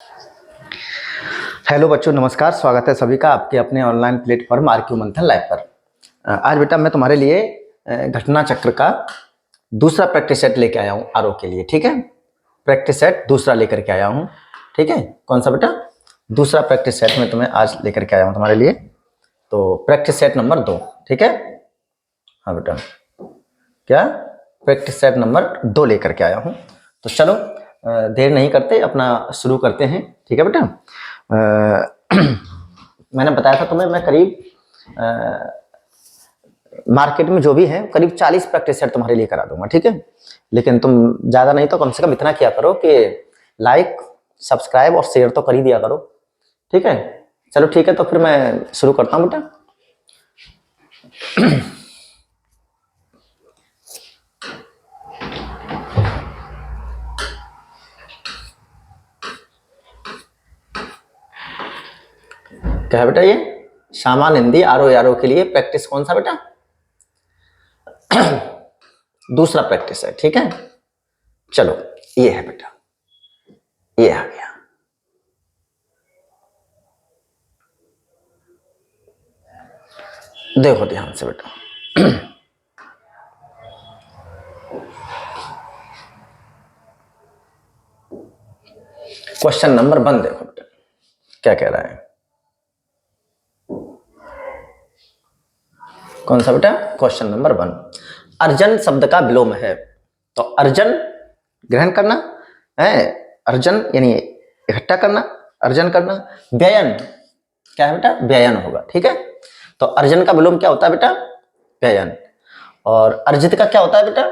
Hello बच्चों, नमस्कार। स्वागत है सभी का आपके अपने ऑनलाइन प्लेटफॉर्म आरक्यू मंथन लाइव पर। आज बेटा मैं तुम्हारे लिए घटना चक्र का दूसरा प्रैक्टिस सेट लेके आया हूँ आरओ के लिए। ठीक है, प्रैक्टिस सेट दूसरा लेकर के आया हूँ। ठीक है, कौन सा बेटा? दूसरा प्रैक्टिस सेट मैं तुम्हें आज लेकर के आया हूँ तुम्हारे लिए। तो प्रैक्टिस सेट नंबर 2। ठीक है, हाँ बेटा, क्या प्रैक्टिस सेट नंबर 2 लेकर के आया हूँ। तो चलो देर नहीं करते, अपना शुरू करते हैं। ठीक है बेटा, मैंने बताया था तुम्हें, मैं करीब मार्केट में जो भी है करीब 40 प्रैक्टिस सेट तुम्हारे लिए करा दूंगा। ठीक है, लेकिन तुम ज़्यादा नहीं तो कम से कम इतना किया करो कि लाइक, सब्सक्राइब और शेयर तो कर ही दिया करो। ठीक है, चलो ठीक है, तो फिर मैं शुरू करता हूँ बेटा। क्या है बेटा? ये सामान्य हिंदी आरओ के लिए प्रैक्टिस कौन सा बेटा? दूसरा प्रैक्टिस है। ठीक है, चलो ये है बेटा, ये आ गया। देखो ध्यान से बेटा, क्वेश्चन नंबर 1 देखो बेटा क्या कह रहा है। कौन सा बेटा? क्वेश्चन नंबर 1, अर्जन शब्द का विलोम है। तो अर्जन ग्रहण करना है, अर्जन यानी इकट्ठा करना, अर्जन करना। व्ययन क्या है बेटा? व्ययन होगा। ठीक है, तो अर्जन का विलोम क्या होता है बेटा? व्ययन। और अर्जित का क्या होता है बेटा?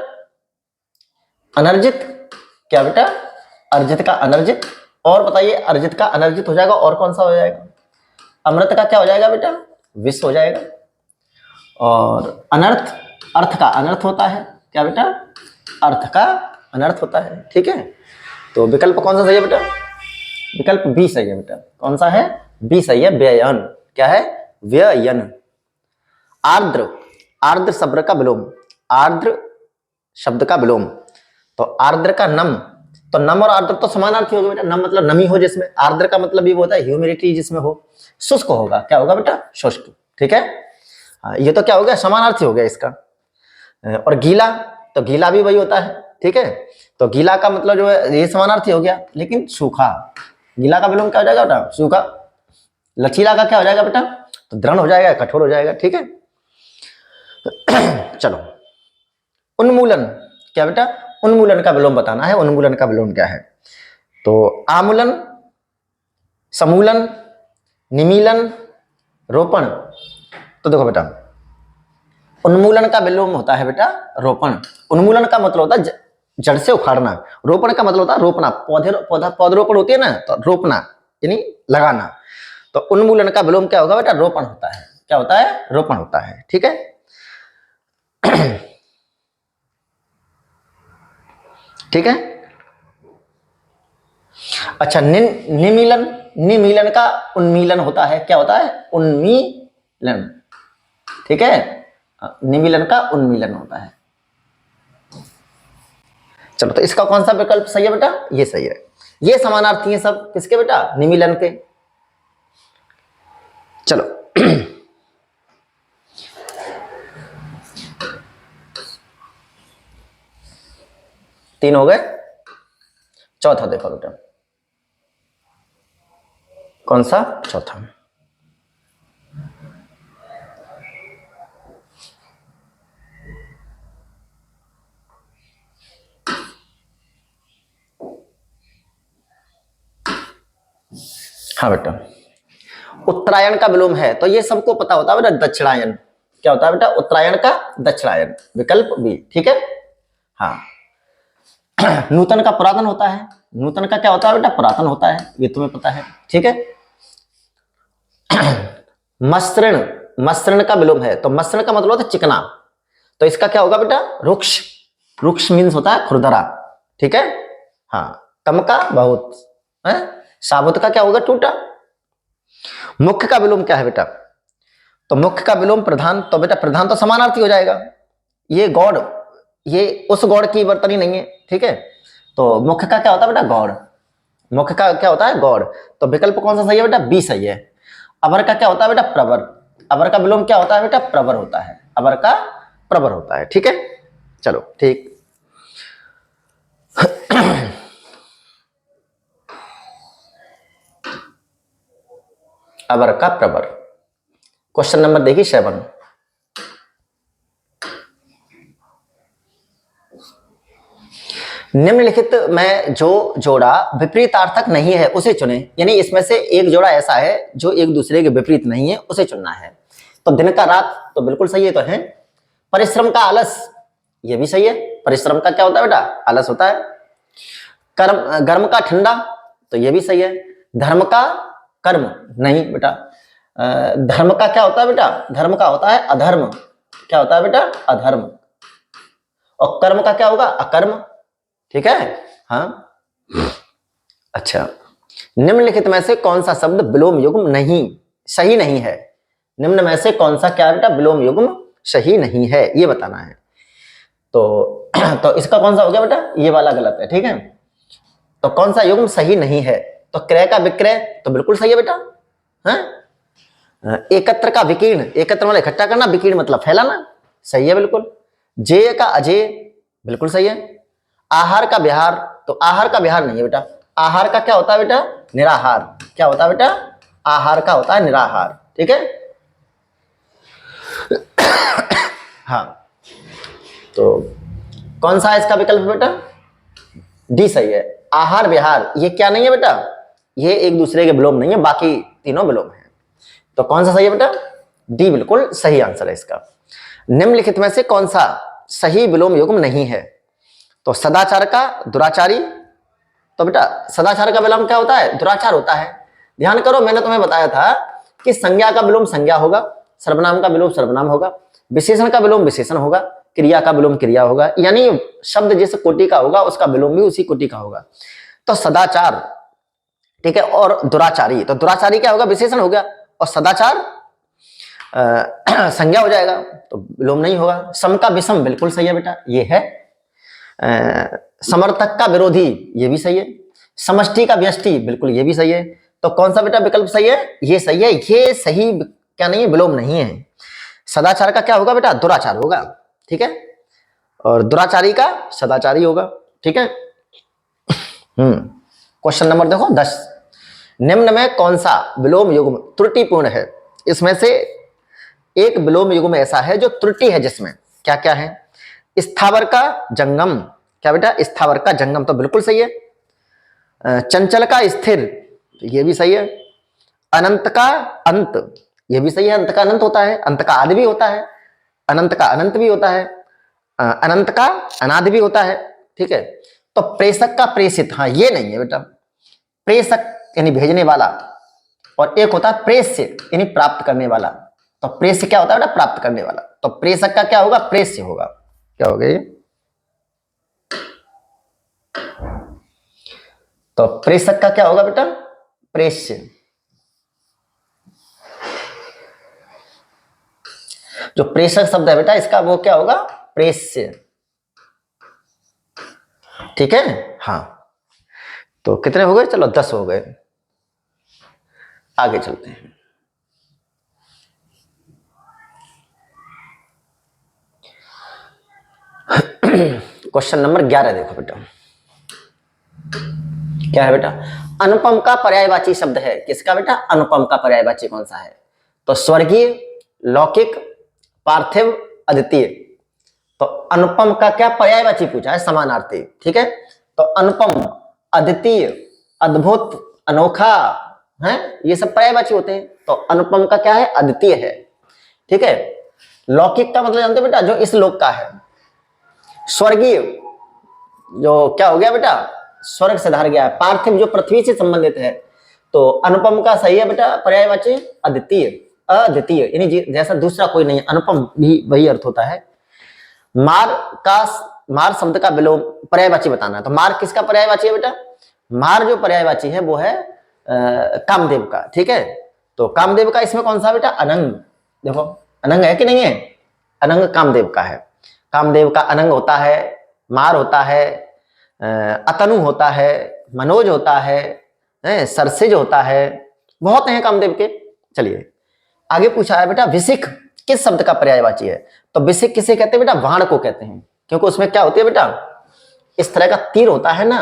अनर्जित। क्या बेटा? अर्जित का अनर्जित। और बताइए, अर्जित का अनर्जित हो जाएगा और कौन सा हो जाएगा? अमृत का क्या हो जाएगा बेटा? विष हो जाएगा। और अनर्थ, अर्थ का अनर्थ होता है। क्या बेटा? अर्थ का अनर्थ होता है। ठीक है, तो विकल्प कौन सा सही है बेटा? विकल्प बी सही है बेटा। कौन सा है? बी सही है, व्ययन। क्या है? व्ययन। आर्द्र, आर्द्र शब्द का विलोम, आर्द्र शब्द का विलोम। तो आर्द्र का नम, तो नम और आर्द्र तो समानार्थी होगा बेटा। नम मतलब नमी हो जिसमें, आर्द्र का मतलब ये होता है ह्यूमिडिटी जिसमें हो। शुष्क होगा, क्या होगा बेटा? शुष्क। ठीक है, ये तो क्या हो गया? समानार्थी हो गया इसका। और गीला, तो गीला भी वही होता है। ठीक है, तो गीला का मतलब जो है ये समानार्थी हो गया। लेकिन सूखा, गीला का विलोम क्या हो जाएगा बेटा? सूखा। लचीला का क्या हो जाएगा बेटा? तो दृढ़ हो जाएगा, कठोर हो जाएगा। ठीक है, चलो उन्मूलन, क्या बेटा? उन्मूलन का विलोम बताना है। उन्मूलन का विलोम क्या है? तो आमूलन, समूलन, निमीलन, रोपण। तो देखो बेटा, उन्मूलन का विलोम होता है बेटा रोपण। उन्मूलन का मतलब होता है जड़ से उखाड़ना। रोपण का मतलब होता है रोपना, पौधरोपण होती है ना, तो रोपना यानी लगाना। तो उन्मूलन का विलोम क्या होगा बेटा? रोपण होता है। क्या होता है? रोपण होता है। ठीक है, ठीक है। अच्छा, निमीलन, निमीलन का उन्मीलन होता है। क्या होता है? उन्मीलन। ठीक है, निमीलन का उन्मीलन होता है। चलो, तो इसका कौन सा विकल्प सही है बेटा? ये सही है। ये समानार्थी है सब किसके बेटा? निमीलन के। चलो तीन हो गए, चौथा देखो बेटा। कौन सा? चौथा। हाँ बेटा, उत्तरायण का विलोम है, तो ये सबको पता होता है बेटा, दक्षिणायन। क्या होता है बेटा? उत्तरायण का दक्षिणायन, विकल्प बी। ठीक है, हाँ। नूतन का पुरातन होता है। नूतन का क्या होता है बेटा? पुरातन होता है, ये तुम्हें पता है। ठीक है, मसृण, मसृण का विलोम है, तो मसृण का मतलब होता है चिकना। तो इसका क्या होगा बेटा? रुक्ष। रुक्ष मीन्स होता है खुरदरा। ठीक है, हाँ। कम का बहुत है, साबुत का क्या होगा? टूटा। मुख्य का विलोम क्या है बेटा? तो मुख्य का विलोम प्रधान। तो बेटा प्रधान तो समानार्थी हो जाएगा। ये गौड़, ये उस गौड़ की वर्तनी नहीं है। ठीक है, तो मुख्य का क्या होता है बेटा? गौड़। मुख का क्या होता है? गौड़। तो विकल्प कौन सा सही है बेटा? बी सही है। अवर का क्या होता है बेटा? प्रवर। अवर का विलोम क्या होता है बेटा? प्रवर होता है। अवर का प्रवर होता है। ठीक है, चलो ठीक। अवर का प्रवर। क्वेश्चन नंबर देखिए 7। निम्नलिखित में जो जोड़ा विपरीतार्थक नहीं है उसे चुने। यानी इसमें से एक जोड़ा ऐसा है जो एक दूसरे के विपरीत नहीं है, उसे चुनना है। तो दिन का रात तो बिल्कुल सही है, तो है। परिश्रम का आलस, ये भी सही है। परिश्रम का क्या होता है बेटा? आलस होता है। कर्म, गर्म का ठंडा, तो ये भी सही है। धर्म का कर्म, नहीं बेटा। धर्म का क्या होता है बेटा? धर्म का होता है अधर्म। क्या होता है बेटा? अधर्म। और कर्म का क्या होगा? अकर्म। ठीक है, हाँ। अच्छा, निम्नलिखित में से कौन सा शब्द विलोम युग्म नहीं सही नहीं है? निम्न में से कौन सा क्या बेटा विलोम युग्म सही नहीं है, ये बताना है। तो इसका कौन सा हो गया बेटा? ये वाला गलत है। ठीक है, तो कौन सा युग्म सही नहीं है? तो क्रय का विक्रय तो बिल्कुल सही है बेटा। हाँ? एकत्र का विकीर्ण, एकत्र मतलब इकट्ठा करना, विकीर्ण मतलब फैलाना, सही है बिल्कुल। जेय का अजेय बिल्कुल सही है। आहार का विहार, तो आहार का विहार नहीं है बेटा। आहार का क्या होता है बेटा? निराहार। क्या होता है बेटा? आहार का होता है निराहार। ठीक है, हाँ। तो कौन सा है इसका विकल्प बेटा? डी सही है। आहार विहार ये क्या नहीं है बेटा? ये एक दूसरे के विलोम नहीं है, बाकी तीनों विलोम है। तो कौन सा सही है बेटा? डी बिल्कुल सही आंसर है इसका। निम्नलिखित में से कौन सा सही विलोम युग्म नहीं है? तो सदाचार का दुराचारी, तो बेटा सदाचार का विलोम क्या होता है? दुराचार होता है। ध्यान करो, मैंने तुम्हें बताया था कि संज्ञा का विलोम संज्ञा होगा, सर्वनाम का विलोम सर्वनाम होगा, विशेषण का विलोम विशेषण होगा, क्रिया का विलोम क्रिया होगा। यानी शब्द जिस कोटि का होगा उसका विलोम भी उसी कोटि का होगा। तो सदाचार, ठीक है, और दुराचारी, तो दुराचारी क्या होगा? विशेषण हो गया, और सदाचार संज्ञा हो जाएगा, तो विलोम नहीं होगा। सम का विषम बिल्कुल सही है बेटा, ये है। समर्थक का विरोधी, ये भी सही है। समष्टि का व्यष्टि बिल्कुल ये भी सही है। तो कौन सा बेटा विकल्प सही है? ये सही है। ये सही क्या नहीं है? विलोम नहीं है। सदाचार का क्या होगा बेटा? दुराचार होगा। ठीक है, और दुराचारी का सदाचारी होगा। ठीक है, क्वेश्चन नंबर देखो 10। निम्न में कौन सा विलोम युग्म त्रुटिपूर्ण है? इसमें से एक विलोम युग्म ऐसा है जो त्रुटि है, जिसमें क्या क्या है? स्थावर का जंगम, क्या बेटा? स्थावर का जंगम तो बिल्कुल सही है। चंचल का स्थिर, ये भी सही है। अनंत का अंत, ये भी सही है। अंत का अनंत होता है, अंत का आदि भी होता है, अनंत का अनंत भी होता है, अनंत का अनादि भी होता है। ठीक है, तो प्रेषक का प्रेषित, हाँ ये नहीं है बेटा। प्रेषक यानी भेजने वाला, और एक होता है प्रेष्य यानी प्राप्त करने वाला। तो प्रेष्य क्या होता है बेटा? प्राप्त करने वाला। तो प्रेषक का क्या होगा? प्रेष्य होगा। क्या हो गया ये? तो प्रेषक का क्या होगा बेटा? प्रेष्य। जो प्रेषक शब्द है बेटा इसका वो क्या होगा? प्रेष्य। ठीक है, हाँ। तो कितने हो गए? चलो 10 हो गए। आगे चलते हैं। क्वेश्चन नंबर 11 देखो बेटा, क्या है बेटा? अनुपम का पर्यायवाची शब्द है। किसका बेटा? अनुपम का पर्यायवाची कौन सा है? तो स्वर्गीय, लौकिक, पार्थिव, अद्वितीय। तो अनुपम का क्या पर्यायवाची पूछा है? समानार्थी। ठीक है, तो अनुपम, अद्वितीय, अद्भुत, अनोखा है, ये सब पर्यायवाची होते हैं। तो अनुपम का क्या है? अद्वितीय है। ठीक है, लौकिक का मतलब जानते हो बेटा? जो इस लोक का है। स्वर्गीय जो क्या हो गया बेटा? स्वर्ग से धार गया है। पार्थिव जो पृथ्वी से संबंधित है। तो अनुपम का सही है बेटा पर्यायवाची अद्वितीय। अद्वितीय यानी जैसा दूसरा कोई नहीं है, अनुपम भी वही अर्थ होता है। मार का, मार शब्द का विलोम पर्यायवाची बताना है। तो मार किसका पर्यायवाची है बेटा? मार जो पर्यायवाची है वो है कामदेव का। ठीक है, तो कामदेव का इसमें कौन सा बेटा? अनंग। देखो अनंग है कि नहीं है? अनंग कामदेव का है। कामदेव का अनंग होता है, मार होता है, अतनु होता है, मनोज होता है, है, सरसिज होता है, बहुत हैं कामदेव के। चलिए आगे पूछा है बेटा विसिख किस शब्द का पर्यायवाची है? तो विसिख किसे कहते हैं बेटा? बाण को कहते हैं, क्योंकि उसमें क्या होती है बेटा, इस तरह का तीर होता है ना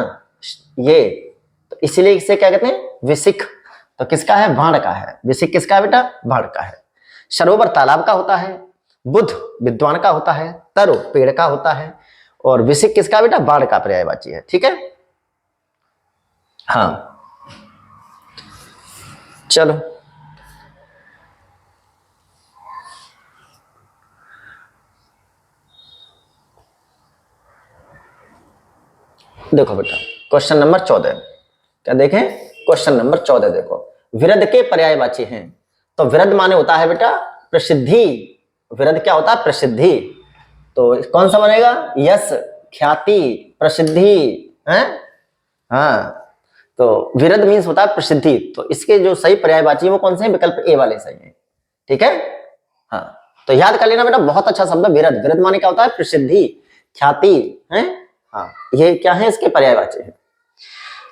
ये, तो इसीलिए इसे क्या कहते हैं? विसिख। तो किसका है? बाण का है। विसिख किसका है बेटा? बाण का है। सरोवर तालाब का होता है, बुध विद्वान का होता है, तरु पेड़ का होता है, और विसिख किसका बेटा? बाण का पर्यायवाची है। ठीक है, हाँ चलो देखो बेटा क्वेश्चन नंबर 14, क्या देखें? क्वेश्चन नंबर 14 देखो, विरध के पर्यायवाची हैं। तो विरध माने होता है बेटा प्रसिद्धि। विरध क्या होता है? प्रसिद्धि। तो कौन सा बनेगा? यश, ख्याति, प्रसिद्धि है। हाँ, तो विरध मीन्स होता है प्रसिद्धि। तो इसके जो सही पर्यायवाची वो कौन से हैं? विकल्प ए वाले सही है। ठीक है, हाँ तो याद कर लेना बेटा, बहुत अच्छा शब्द है विरध। विरध माने क्या होता है? प्रसिद्धि, ख्याति है। हाँ, ये क्या है? इसके पर्यायवाची है।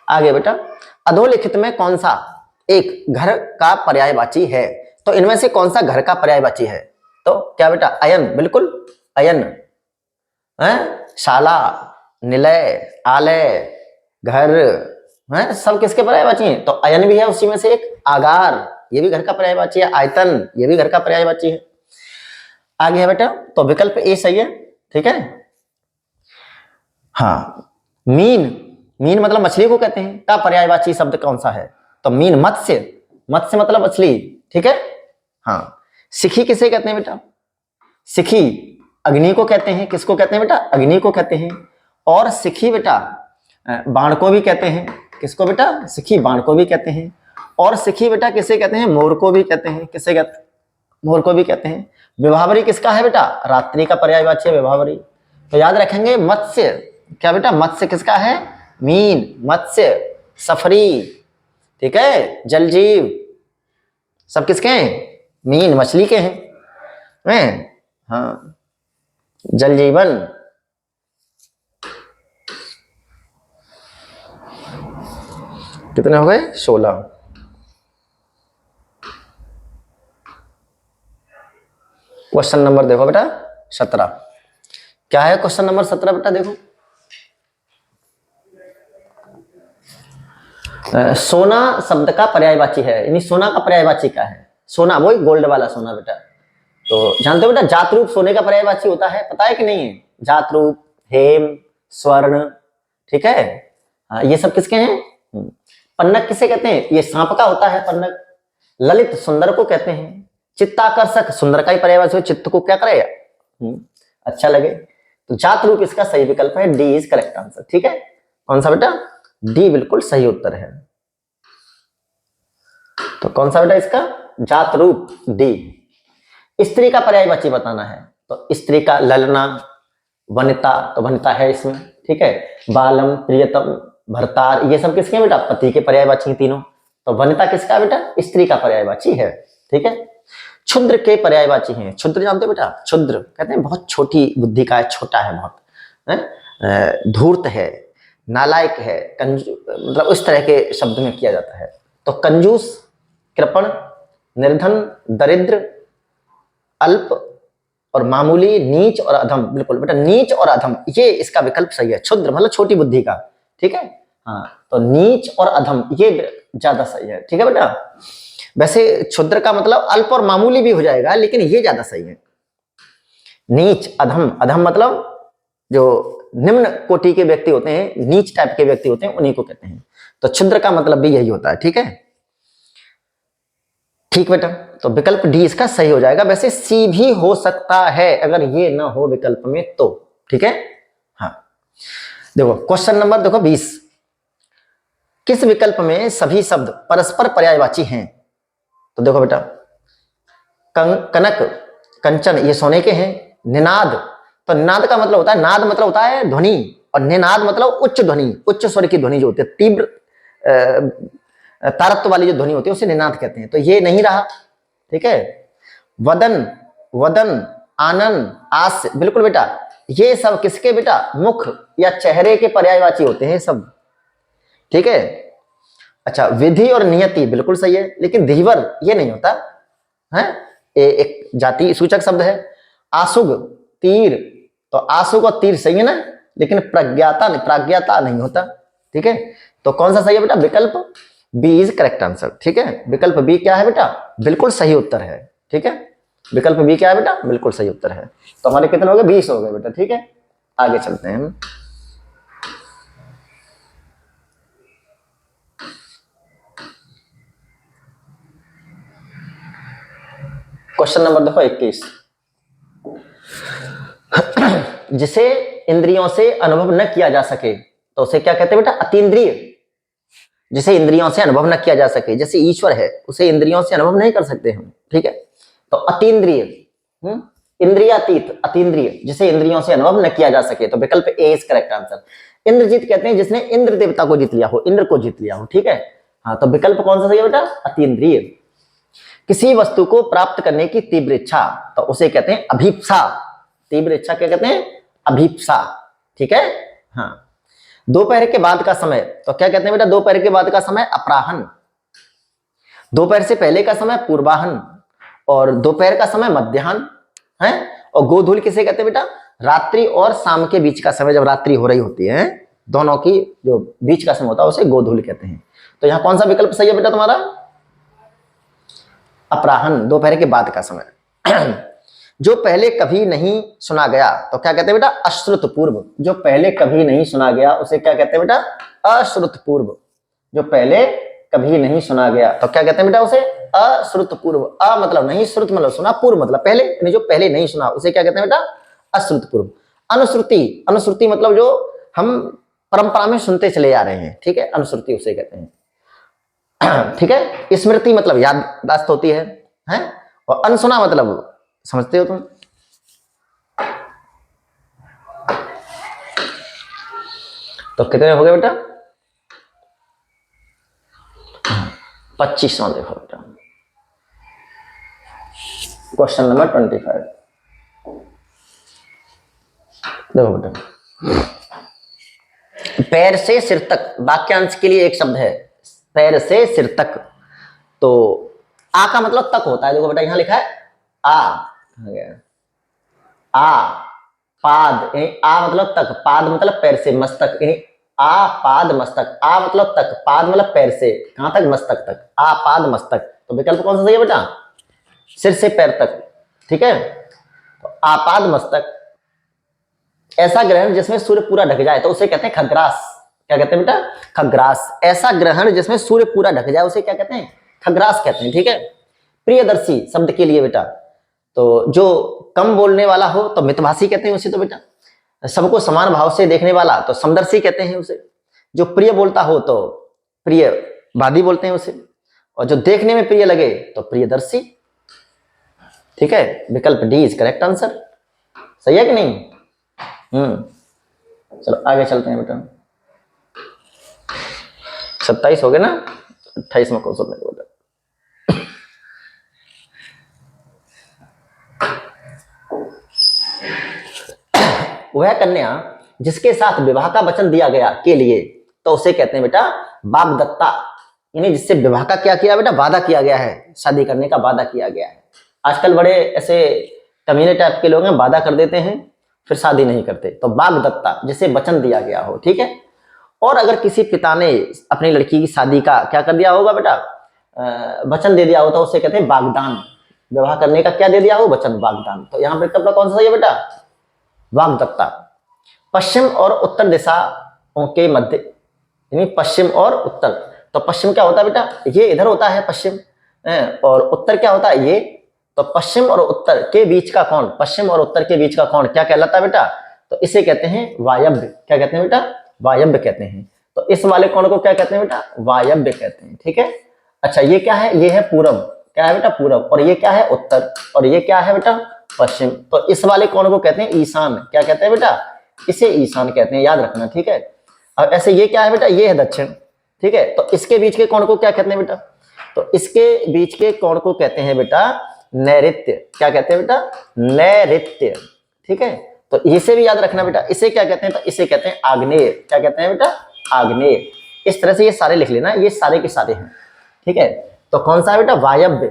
आगे बेटा, अधोलिखित में कौन सा एक घर का पर्यायवाची है? तो इनमें से कौन सा घर का पर्यायवाची है? तो क्या बेटा? अयन, बिल्कुल अयन है। शाला, निलय, आलय, घर है, सब किसके पर्यायवाची हैं? तो अयन भी है उसी में से एक। आगार, ये भी घर का पर्यायवाची है। आयतन, ये भी घर का पर्यायवाची है। आगे है बेटा, तो विकल्प ए सही है। ठीक है, हाँ मीन, मीन मतलब मछली को कहते हैं, का पर्यायवाची शब्द कौन सा है? तो मीन मत्स्य, मत्स्य मतलब मछली। ठीक है, हाँ सिखी किसे कहते हैं बेटा? सिखी अग्नि को कहते हैं। किसको कहते हैं बेटा? अग्नि को कहते हैं। और सिखी बेटा बाण को भी कहते हैं। किसको बेटा? सिखी बाण को भी कहते हैं। और सिखी बेटा किसे कहते हैं? मोर को भी कहते हैं। किसे कहते हैं? मोर को भी कहते हैं। विभावरी किसका है बेटा? रात्रि का पर्यायवाची है विभावरी। तो याद रखेंगे मत्स्य, क्या बेटा? मत्स्य किसका है? मीन, मत्स्य, सफरी, ठीक है, जलजीव, सब किसके हैं? मीन मछली के हैं। हाँ, जल जीवन। कितने हो गए? 16। क्वेश्चन नंबर देखो बेटा 17, क्या है क्वेश्चन नंबर 17 बेटा? देखो सोना शब्द का पर्यायवाची है, यानी सोना का पर्यायवाची क्या है? सोना वही गोल्ड वाला सोना बेटा। तो जानते हो बेटा जात रूप सोने का पर्यायवाची होता है, पता है कि नहीं है? जात रूप, हेम, स्वर्ण, ठीक है, हाँ ये सब किसके हैं? पन्नग किसे कहते हैं? ये सांप का होता है पन्नग। ललित सुंदर को कहते हैं। चित्ताकर्षक सुंदर का ही पर्यायवाची हो, चित्त को क्या करेगा? अच्छा लगे। तो जात रूप इसका सही विकल्प है, डी इज करेक्ट आंसर। ठीक है, कौन सा बेटा? डी बिल्कुल सही उत्तर है। तो कौन सा बेटा इसका? जात रूप, डी। स्त्री का पर्यायवाची बताना है, तो स्त्री का ललना, वनिता, तो वनिता है इसमें। ठीक है, बालम, प्रियतम, भरतार, ये सब किसके बेटा? पति के पर्यायवाची हैं तीनों। तो वनिता किसका बेटा? स्त्री का पर्यायवाची है। ठीक है, क्षुद्र के पर्यायवाची हैं। क्षुद्र जानते हो बेटा? क्षुद्र कहते हैं बहुत छोटी बुद्धि का है, छोटा है बहुत, है? धूर्त है, नालायक है, मतलब उस तरह के शब्द में किया जाता है। तो कंजूस, कृपण, निर्धन, दरिद्र, अल्प और मामूली, नीच और अधम। बिल्कुल बेटा, नीच और अधम ये इसका विकल्प सही है। क्षुद्र मतलब छोटी बुद्धि का, ठीक है, हाँ तो नीच और अधम ये ज्यादा सही है। ठीक है बेटा, वैसे क्षुद्र का मतलब अल्प और मामूली भी हो जाएगा, लेकिन ये ज्यादा सही है। नीच, अधम, अधम मतलब जो निम्न कोटि के व्यक्ति होते हैं, नीच टाइप के व्यक्ति होते हैं, उन्हीं को कहते हैं। तो क्षुद्र का मतलब भी यही होता है। ठीक है, ठीक बेटा, तो विकल्प डी इसका सही हो जाएगा। वैसे सी भी हो सकता है अगर ये ना हो विकल्प में तो। ठीक है, हाँ देखो क्वेश्चन नंबर देखो 20, किस विकल्प में सभी शब्द परस्पर पर्यायवाची हैं? तो देखो बेटा, कनक, कंचन ये सोने के हैं। निनाद, तो निनाद का मतलब होता है, नाद मतलब होता है ध्वनि, और निनाद मतलब उच्च ध्वनि, उच्च स्वर की ध्वनि जो होती है, तीव्र तारत्व वाली जो ध्वनि होती है उसे निनाद कहते हैं। तो ये नहीं रहा। ठीक है, वदन, वदन, आनंद, आस, बिल्कुल बेटा ये सब किसके बेटा? मुख या चेहरे के पर्यायवाची होते हैं सब। ठीक है, अच्छा, विधि और नियति बिल्कुल सही है, लेकिन धीवर ये नहीं होता है, एक जाति सूचक शब्द है। आशुग, तीर, तो आशुग और तीर सही है ना, लेकिन प्राज्ञाता नहीं होता। ठीक है, तो कौन सा सही है बेटा? विकल्प बी इज करेक्ट आंसर। ठीक है, विकल्प बी क्या है बेटा? बिल्कुल सही उत्तर है। ठीक है, विकल्प बी क्या है बेटा? बिल्कुल सही उत्तर है। तो हमारे कितने हो गए? 20 हो गए बेटा। ठीक है, आगे चलते हैं हम। क्वेश्चन नंबर देखो 21। जिसे इंद्रियों से अनुभव न किया जा सके तो उसे क्या कहते हैं बेटा? अतीन्द्रिय। जिसे इंद्रियों से अनुभव न किया जा सके, जैसे ईश्वर है, उसे इंद्रियों से अनुभव नहीं कर सकते हम। ठीक है, तो अतीन्द्रिय, इंद्रियातीत, अतीन्द्रिय, जिसे इंद्रियों से अनुभव न किया जा सके, तो विकल्प ए इज करेक्ट आंसर। इंद्रजीत कहते हैं जिसने इंद्र देवता को जीत लिया हो, इंद्र को जीत लिया हो। ठीक है, हाँ, तो विकल्प कौन सा सही है बेटा? अतीन्द्रिय। किसी वस्तु को प्राप्त करने की तीव्र इच्छा, तो उसे कहते हैं अभीप्सा। तीव्र इच्छा क्या कहते हैं? अभीप्सा। ठीक है, हाँ। दोपहर के बाद का समय, तो क्या कहते हैं बेटा? दोपहर के बाद का समय अपराह्न, दोपहर से पहले का समय पूर्वाह्न, और दोपहर का समय मध्याह्न है। और गोधूल किसे कहते हैं बेटा? रात्रि और शाम के बीच का समय, जब रात्रि हो रही होती है, दोनों की जो बीच का समय होता है उसे गोधूल कहते हैं। तो यहां कौन सा विकल्प सही है बेटा तुम्हारा? अपराह्न, दोपहर के बाद का समय। जो पहले कभी नहीं सुना गया, तो क्या कहते हैं बेटा? अश्रुत पूर्व। जो पहले कभी नहीं सुना गया उसे क्या कहते हैं बेटा? अश्रुत पूर्व। जो पहले कभी नहीं सुना गया, तो क्या कहते हैं बेटा? उसे अश्रुत पूर्व। अ मतलब नहीं, श्रुत मतलब सुना, पूर्व मतलब पहले, यानी जो पहले नहीं सुना उसे क्या कहते हैं बेटा? अश्रुत पूर्व। अनुश्रुति, अनुश्रुति मतलब जो हम परंपरा में सुनते चले आ रहे हैं। ठीक है, अनुश्रुति उसे कहते हैं। ठीक है, स्मृति मतलब याददाश्त होती है? और अनसुना मतलब समझते हो तुम? तो कितने हो गए बेटा? 25वां देखो बेटा, क्वेश्चन नंबर 25। देखो बेटा, पैर से सिर तक वाक्यांश के लिए एक शब्द है, पैर से सिर तक। तो आ का मतलब तक होता है। देखो बेटा, यहां लिखा है आ, पाद, आ मतलब तक, पाद मतलब पैर से, मस्तक, आ पाद मस्तक। आ मतलब तक, पाद मतलब पैर से, कहां तक? मस्तक तक। आ पाद मस्तक, तो विकल्प कौन सा सही है बेटा? सिर से पैर तक। ठीक है, तो आपाद मस्तक। ऐसा ग्रहण जिसमें सूर्य पूरा ढक जाए, तो उसे कहते हैं खग्रास। क्या कहते हैं बेटा? खग्रास। ऐसा ग्रहण जिसमें सूर्य पूरा ढक जाए उसे क्या कहते हैं? खग्रास कहते हैं। ठीक है, प्रियदर्शी शब्द के लिए बेटा, तो जो कम बोलने वाला हो तो मितभाषी कहते हैं उसे। तो बेटा, सबको समान भाव से देखने वाला तो समदर्शी कहते हैं उसे। जो प्रिय बोलता हो तो प्रियवादी बोलते हैं उसे, और जो देखने में प्रिय लगे तो प्रियदर्शी। ठीक है, विकल्प डी इज करेक्ट आंसर। सही है कि नहीं? चलो आगे चलते हैं बेटा। 27 हो गए ना, 28 में क्वेश्चन देखो बेटा। वह कन्या जिसके साथ विवाह का वचन दिया गया के लिए, तो उसे कहते हैं बेटा वाग्दत्ता। यानी जिससे विवाह का क्या किया बेटा? वादा किया गया है, शादी करने का वादा किया गया है। आजकल बड़े ऐसे कमीने टाइप के लोग हैं, वादा कर देते हैं फिर शादी नहीं करते। तो वाग्दत्ता, जिसे वचन दिया गया हो। ठीक है, और अगर किसी पिता ने अपनी लड़की की शादी का क्या कर दिया होगा बेटा? वचन दे दिया होता, उसे कहते हैं वागदान। विवाह करने का क्या दे दिया हो? वचन, वागदान। तो यहाँ पर कौन सा सही है बेटा? वाग्दत्ता। पश्चिम और उत्तर दिशाओं के मध्य, यानी पश्चिम और उत्तर, तो पश्चिम क्या होता है बेटा? ये इधर होता है पश्चिम, और उत्तर क्या होता है? ये। तो पश्चिम और उत्तर के बीच का कोण, पश्चिम और उत्तर के बीच का कोण क्या कहलाता है बेटा? तो इसे कहते हैं वायव्य। क्या कहते हैं बेटा? वायव्य कहते हैं। तो इस वाले कोण को क्या कहते हैं बेटा? वायव्य कहते हैं। ठीक है, अच्छा ये क्या है? ये है पूरब। क्या है बेटा? पूरब। और ये क्या है? उत्तर। और ये क्या है बेटा? पश्चिम। तो इस वाले कोण को कहते हैं ईशान। क्या कहते हैं बेटा? इसे ईशान कहते हैं, याद रखना। ठीक है, अब ऐसे ये क्या है बेटा? ये है दक्षिण। ठीक है, तो इसके बीच के कोण को क्या कहते हैं बेटा? तो इसके बीच के कोण को कहते हैं बेटा नैऋत्य। क्या कहते हैं बेटा? नैऋत्य। ठीक है, तो इसे भी याद रखना बेटा। इसे क्या कहते हैं? तो इसे कहते हैं आग्नेय। क्या कहते हैं बेटा? आग्नेय। इस तरह से ये सारे लिख लेना, ये सारे के सारे हैं, ठीक है। तो कौन सा है बेटा? वायव्य।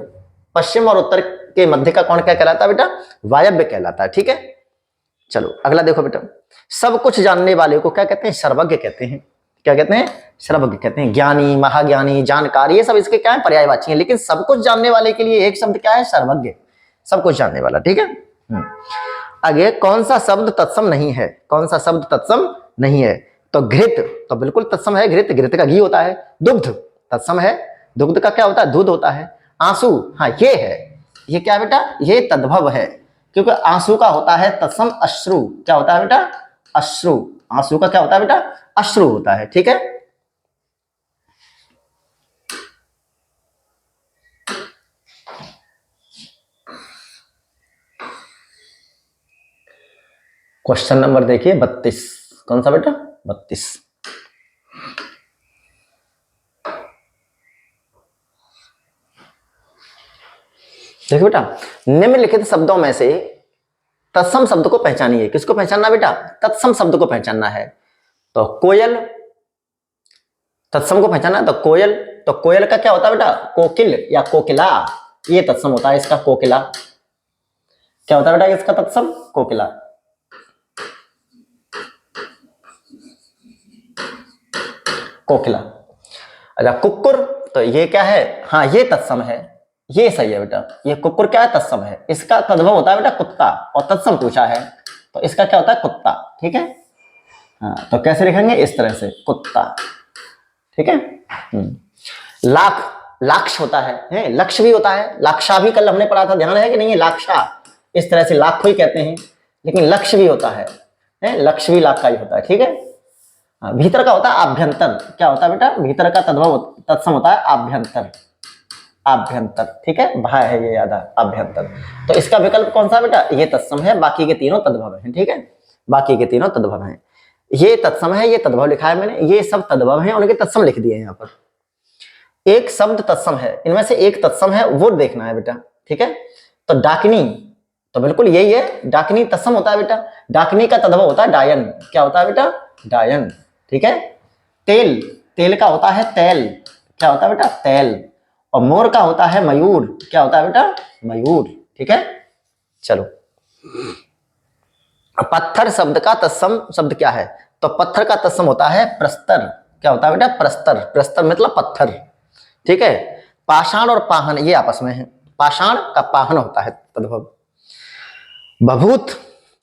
पश्चिम और उत्तर के मध्य का कौन क्या कहलाता है बेटा? वायव्य कहलाता है, ठीक है। चलो अगला देखो बेटा, सब कुछ जानने वाले को क्या कहते हैं? सर्वज्ञ कहते हैं। क्या कहते हैं? सर्वज्ञ कहते हैं। ज्ञानी, महाज्ञानी, जानकार, ये सब इसके क्या है? पर्यायवाची हैं। लेकिन सब कुछ जानने वाले के लिए एक शब्द क्या है? सर्वज्ञ, सब कुछ जानने वाला, ठीक है। आगे, कौन सा शब्द तत्सम नहीं है? कौन सा शब्द तत्सम नहीं है? तो घृत तो बिल्कुल तत्सम है, घृत, घृत का घी होता है। दुग्ध तत्सम है, दुग्ध का क्या होता है? दूध होता है। आंसू, हाँ ये है, ये क्या बेटा? ये तद्भव है, क्योंकि आंसू का होता है तत्सम अश्रु। क्या होता है बेटा? अश्रु। आंसू का क्या होता है बेटा? अश्रु होता है, ठीक है। क्वेश्चन नंबर देखिए 32। कौन सा बेटा? 32। देखिए बेटा, निम्नलिखित शब्दों में से तत्सम शब्द को पहचानिए। किसको पहचानना बेटा? तत्सम शब्द को पहचानना है। तो कोयल, तत्सम को पहचानना है। तो कोयल, तो कोयल का क्या होता है बेटा? कोकिल या कोकिला, ये तत्सम होता है इसका। कोकिला क्या होता है बेटा इसका? तत्सम कोकिला। कोकिला। अच्छा कुक्कुर, तो ये क्या है? हाँ ये तत्सम है, ये सही है बेटा। ये कुक्कुर क्या है? तत्सम है। इसका तद्भव होता है बेटा कुत्ता, और तत्सम पूछा है तो इसका क्या होता है? कुत्ता, ठीक है। हाँ तो कैसे लिखेंगे? इस तरह से, कुत्ता, ठीक है। लाख, लाक्ष होता है, लक्ष्य भी होता है। लाक्षा भी कल हमने पढ़ा था, ध्यान है कि नहीं? लाक्षा, इस तरह से लाख को ही कहते हैं, लेकिन लक्ष्य भी होता है, लक्ष्य भी लाख का ही होता है, ठीक है। भीतर का होता है आभ्यंतर। क्या होता है बेटा? भीतर का तद्भव तत्सम होता है आभ्यंतर, आभ्यंतर, ठीक है। भा है ये याद है, आभ्यंतर। तो इसका विकल्प कौन सा बेटा? ये तत्सम है, बाकी के तीनों तद्भव हैं, ठीक है। बाकी के तीनों तद्भव हैं। ये तत्सम है, ये तद्भव लिखा है मैंने, ये सब तद्भव हैं, उनके तत्सम लिख दिए यहाँ पर। एक शब्द तत्सम है, इनमें से एक तत्सम है, वो देखना है बेटा, ठीक है। तो डाकिनी, तो बिल्कुल यही है, डाकिनी तत्सम होता है बेटा। डाकिनी का तद्भव होता है डायन। क्या होता है बेटा? डायन, ठीक है। तेल, तेल का होता है तैल। क्या होता है बेटा? तैल। और मोर का होता है मयूर। क्या होता है बेटा? मयूर, ठीक है। चलो, पत्थर शब्द का तत्सम शब्द क्या है? तो पत्थर का तत्सम होता है प्रस्तर। क्या होता है बेटा? प्रस्तर। प्रस्तर मतलब पत्थर, ठीक है। पाषाण और पाहन ये आपस में है, पाषाण का पाहन होता है तद्भव। भभूत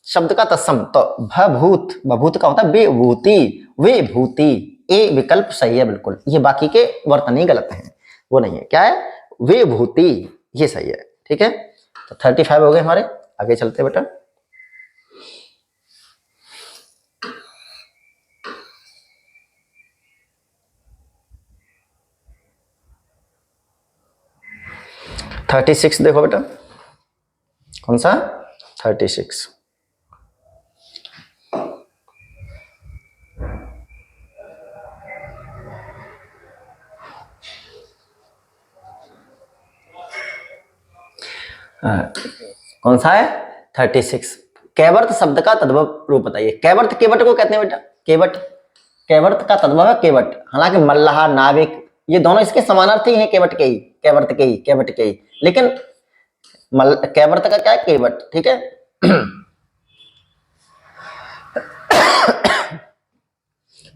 शब्द का तत्सम, तो भभूत, भभूत का होता है विभूति, विभूति। ए विकल्प सही है बिल्कुल, ये बाकी के वर्तनी गलत हैं, वो नहीं है। क्या है? विभूति, ये सही है, ठीक है। तो 35 हो गए हमारे, आगे चलते बेटा। थर्टी सिक्स देखो बेटा, कौन सा? 36। कौन सा है? 36। कैवर्त शब्द का तद्भव रूप बताइए। कैवर्त, केवट को कहते हैं बेटा, केवट। कैवर्त का तद्भव है केवट। हालांकि मल्लाह, नाविक, ये दोनों इसके समानार्थी हैं, केवट के ही, कैवर्त के ही, केवट के ही। लेकिन कैवर्त का क्या है? केवट, ठीक है।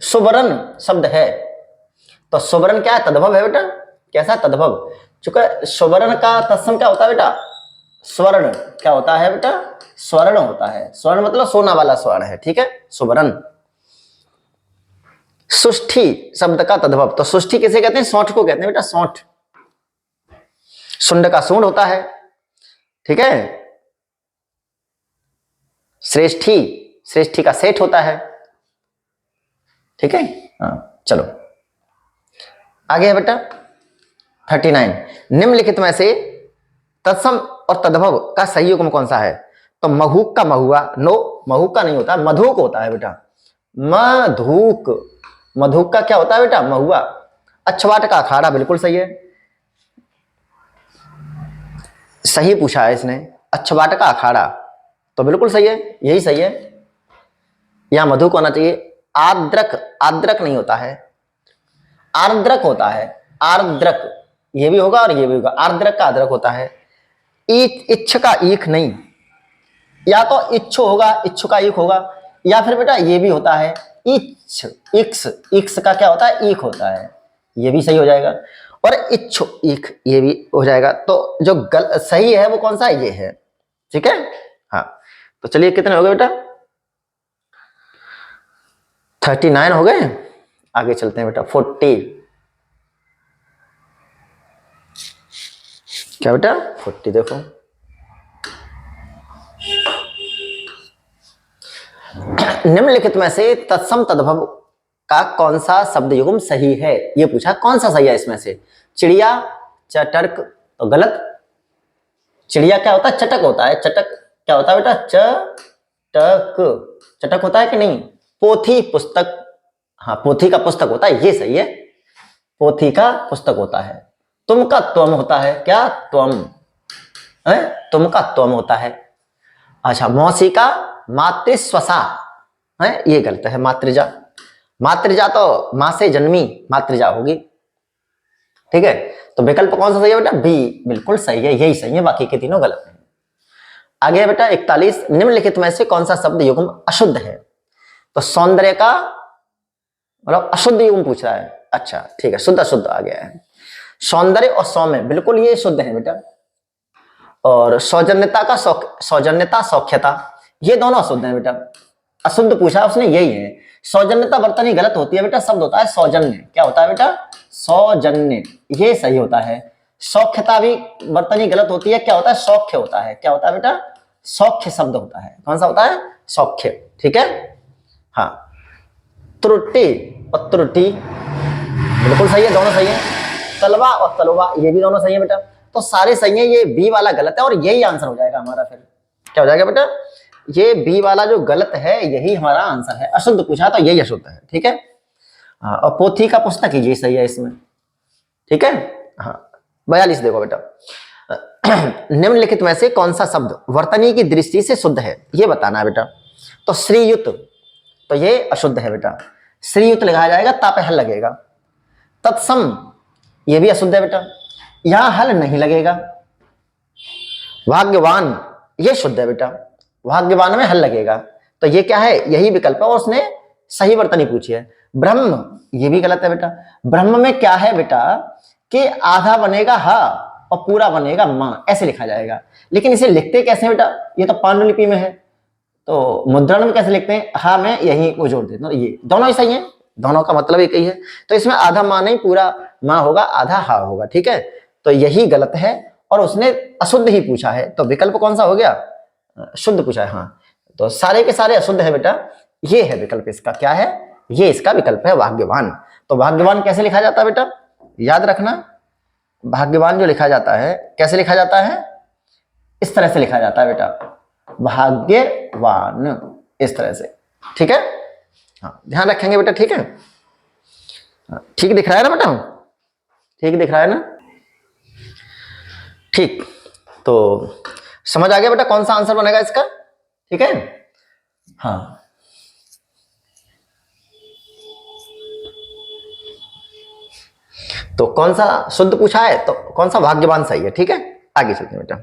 सुवर्ण शब्द है, तो सुवर्ण क्या है? तद्भव है बेटा। कैसा? तद्भव। चूंकि सुवर्ण का तत्सम क्या होता है बेटा? स्वर्ण। क्या होता है बेटा? स्वर्ण होता है। स्वर्ण मतलब सोना वाला स्वर्ण है, ठीक है, सुवर्ण। सुष्ठी शब्द का तद्भव, तो सुष्ठी किसे कहते हैं? सौंठ को कहते हैं बेटा, सौंठ। सुंड का सूंड होता है, ठीक है। श्रेष्ठी, श्रेष्ठी का सेठ होता है, ठीक है। हाँ चलो आगे है बेटा 39। निम्नलिखित में से तत्सम और तद्भव का सही युग्म कौन सा है? तो महुक का महुआ, नो महुक का नहीं होता, मधुक होता है बेटा, मधुक। मधुक का क्या होता है बेटा? महुआ। अक्षवाट का अखाड़ा, बिल्कुल सही है, सही पूछा है इसने, अक्षवाट का अखाड़ा, तो बिल्कुल सही है, यही सही है, यहां मधुक होना चाहिए। आद्रक, आद्रक नहीं होता है, आर्द्रक होता है, आर्द्रक, ये भी होगा और ये भी होगा, आर्द्रक का आर्द्रक होता है। इच्छ का ईख नहीं, या तो इच्छु होगा, इच्छु का ईख होगा, या फिर बेटा ये भी होता है इच्छ, इक्स, इक्स का क्या होता है, ईख होता है, ये भी सही हो जाएगा। और इच्छु ईख ये भी हो जाएगा। तो जो सही है वो कौन सा है, ये है, ठीक है। हाँ, तो चलिए कितने हो गए बेटा, 39 हो गए। आगे चलते हैं बेटा, 40, क्या बेटा 40 देखो, निम्नलिखित में से तत्सम तद्भव का कौन सा शब्द युग्म सही है, ये पूछा, कौन सा सही है इसमें से। चिड़िया, चटर्क, तो गलत। चिड़िया क्या होता है, चटक होता है, चटक क्या होता है बेटा, चटक, चटक होता है कि नहीं। पोथी पुस्तक, हाँ पोथी का पुस्तक होता है, ये सही है, पोथी का पुस्तक होता है। तुम का त्वम होता है, क्या त्वम है, तुम का त्वम होता है। अच्छा, मौसी का मातृस्वसा है, ये गलत है, मातृजा, मातृजा तो मां से जन्मी मातृजा होगी, ठीक है। तो विकल्प कौन सा सही है बेटा, बी बिल्कुल सही है, यही सही है, बाकी के तीनों गलत हैं। आगे है बेटा 41, निम्नलिखित में से कौन सा शब्द युग्म अशुद्ध है। तो सौंदर्य का मतलब अशुद्ध युग्म पूछ रहा है, अच्छा ठीक है, शुद्ध अशुद्ध आ गया है। सौंदर्य और सौम्य बिल्कुल ये शुद्ध है बेटा। और सौजन्यता का सौजन्यता सौख्यता, ये दोनों अशुद्ध है बेटा, अशुद्ध पूछा उसने, यही है। सौजन्यता वर्तनी गलत होती है बेटा, शब्द होता है सौजन्य, क्या होता है बेटा, सौजन्य, ये सही होता है। सौख्यता भी वर्तनी गलत होती है, क्या होता है, सौख्य होता है, क्या होता है बेटा, सौख्य शब्द होता है, कौन सा होता है, सौख्य, ठीक है। हाँ, त्रुटि और त्रुटि बिल्कुल सही है, दोनों सही है। तलवा और तलवा ये भी दोनों सही है बेटा, तो सारे सही है, ये बी वाला गलत है और यही आंसर हो जाएगा हमारा। फिर क्या हो जाएगा बेटा, ये बी वाला जो गलत है यही हमारा आंसर है, अशुद्ध पूछा तो यही अशुद्ध है, ठीक है। हाँ, और पोथी का पुस्तक ही ये सही है इसमें, ठीक है। हाँ, 42 देखो बेटा, निम्नलिखित में से कौन सा शब्द वर्तनी की दृष्टि से शुद्ध है, ये बताना है बेटा। तो श्रीयुत, तो ये अशुद्ध है बेटा, श्रीयुत लिखा जाएगा, तापे हल लगेगा। तत्सम ये भी अशुद्ध है बेटा, यहां हल नहीं लगेगा। भाग्यवान ये शुद्ध है बेटा, भाग्यवान में हल लगेगा, तो ये क्या है, यही विकल्प है, और उसने सही वर्तनी पूछी है। ब्रह्म ये भी गलत है बेटा, ब्रह्म में क्या है बेटा कि आधा बनेगा हा और पूरा बनेगा मां, ऐसे लिखा जाएगा। लेकिन इसे लिखते कैसे बेटा, ये तो पांडुलिपि में है, तो मुद्रण में कैसे लिखते हैं, हा में यही वो जोड़ देते हैं, ये दोनों ही सही है, दोनों का मतलब एक ही है। तो इसमें आधा मां नहीं, पूरा मां होगा, आधा हा होगा, ठीक है। तो यही गलत है और उसने अशुद्ध ही पूछा है, तो विकल्प कौन सा हो गया, शुद्ध पूछा है। हाँ, तो सारे के सारे अशुद्ध है बेटा, ये है विकल्प इसका, क्या है, ये इसका विकल्प है, भाग्यवान। तो भाग्यवान कैसे लिखा जाता है बेटा, याद रखना, भाग्यवान जो लिखा जाता है कैसे लिखा जाता है, इस तरह से लिखा जाता है बेटा, भाग्यवान, इस तरह से, ठीक है। हाँ, ध्यान रखेंगे बेटा, ठीक है। ठीक दिख रहा है ना बेटा, ठीक दिख रहा है ना, ठीक। तो समझ आ गया बेटा कौन सा आंसर बनेगा इसका, ठीक है। हाँ, तो कौन सा शुद्ध पूछा है, तो कौन सा भाग्यवान सही है, ठीक है। आगे चलते हैं बेटा,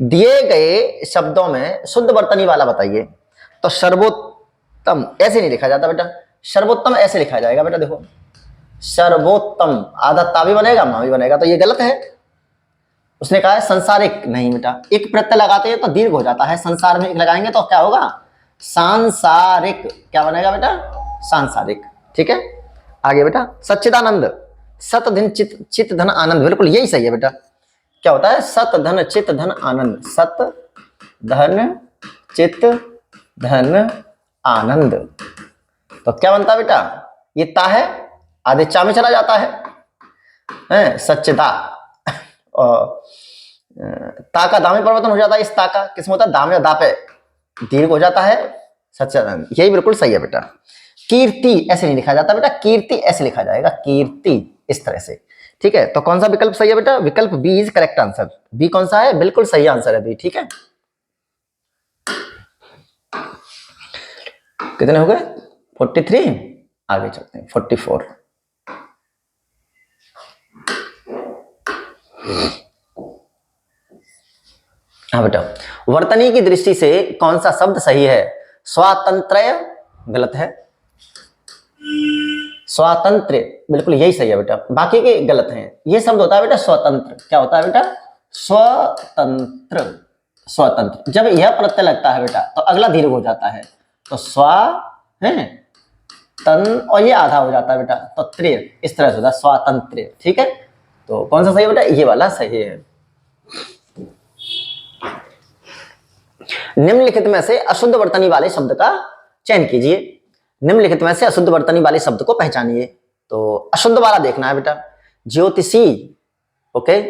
दिए गए शब्दों में शुद्ध वर्तनी वाला बताइए। तो सर्वोत्तम ऐसे नहीं लिखा जाता बेटा, सर्वोत्तम ऐसे लिखा जाएगा बेटा, देखो सर्वोत्तम, आधा ता भी बनेगा मां भी बनेगा, तो ये गलत है। उसने कहा है संसारिक, नहीं बेटा, एक प्रत्यय लगाते हैं तो दीर्घ हो जाता है, संसार में एक लगाएंगे तो क्या होगा, सांसारिक, क्या बनेगा बेटा, सांसारिक, ठीक है। आगे बेटा, सच्चिदानंद, सत धन चित, चित धन आनंद, बिल्कुल यही सही है बेटा, क्या होता है, सत धन चित धन आनंद, सत धन चित धन आनंद, तो क्या बनता बेटा, ये ता है, आधे चा में चला जाता है सच्चिदा, और ता का दामे परिवर्तन हो जाता है, इस ता का किस में होता है, दाम या दा पे दीर्घ हो जाता है, सच्चिदानंद, यही बिल्कुल सही है बेटा। कीर्ति ऐसे नहीं लिखा जाता बेटा, कीर्ति ऐसे लिखा जाएगा, कीर्ति, इस तरह से, ठीक है। तो कौन सा विकल्प सही है बेटा, विकल्प B is correct answer, B कौन सा है, बिल्कुल सही आंसर है बी, ठीक है। कितने हो गए, 43, आगे चलते हैं 44, हाँ बेटा, वर्तनी की दृष्टि से कौन सा शब्द सही है? स्वातंत्र्य गलत है, स्वातंत्र्य बिल्कुल यही सही है बेटा, बाकी के गलत हैं। ये शब्द होता है बेटा स्वतंत्र। क्या होता है बेटा? स्वतंत्र। स्वतंत्र। जब यह प्रत्यय लगता है बेटा तो अगला दीर्घ हो जाता है, तो स्वा है तन और ये आधा हो जाता है बेटा, तो त्रे इस तरह से होता है स्वातंत्र्य। ठीक है, तो कौन सा सही है बेटा? ये वाला सही है। निम्नलिखित में से अशुद्ध वर्तनी वाले शब्द का चयन कीजिए। निम्नलिखित में से अशुद्ध वर्तनी वाले शब्द को पहचानिए। तो अशुद्ध वाला देखना है बेटा, ज्योतिषी, ओके,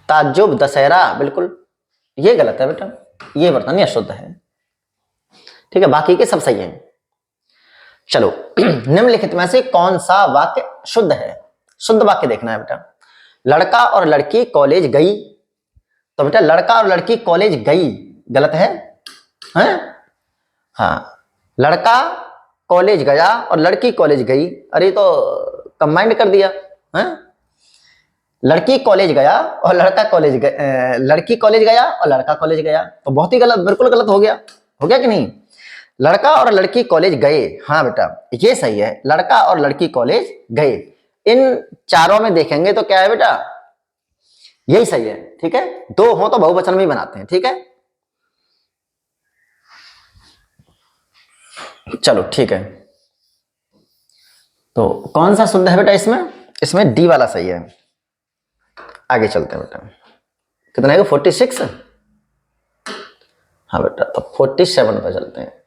ताज्जुब, दशहरा, बिल्कुल ये गलत है बेटा, ये वर्तनी अशुद्ध है। ठीक है, बाकी के सब सही हैं। चलो निम्नलिखित में से कौन सा वाक्य शुद्ध है? शुद्ध वाक्य देखना है बेटा। लड़का और लड़की कॉलेज गई, तो बेटा लड़का और लड़की कॉलेज गई गलत है, हैं? हाँ, लड़का कॉलेज गया और लड़की कॉलेज गई, अरे तो कंबाइंड कर दिया, हैं? लड़की कॉलेज गया और लड़का कॉलेज गया, लड़की कॉलेज गया और लड़का कॉलेज गया, तो बहुत ही गलत, बिल्कुल गलत हो गया कि नहीं? लड़का और लड़की कॉलेज गए, हाँ बेटा ये सही है, लड़का और लड़की कॉलेज गए। इन चारों में देखेंगे तो क्या है बेटा? यही सही है। ठीक है, दो हो तो बहुवचन में ही बनाते हैं। ठीक है, चलो ठीक है, तो कौन सा शुद्ध है बेटा इसमें? इसमें डी वाला सही है। आगे चलते हैं बेटा, कितना है? 46। हाँ बेटा, तो 47 पर चलते हैं।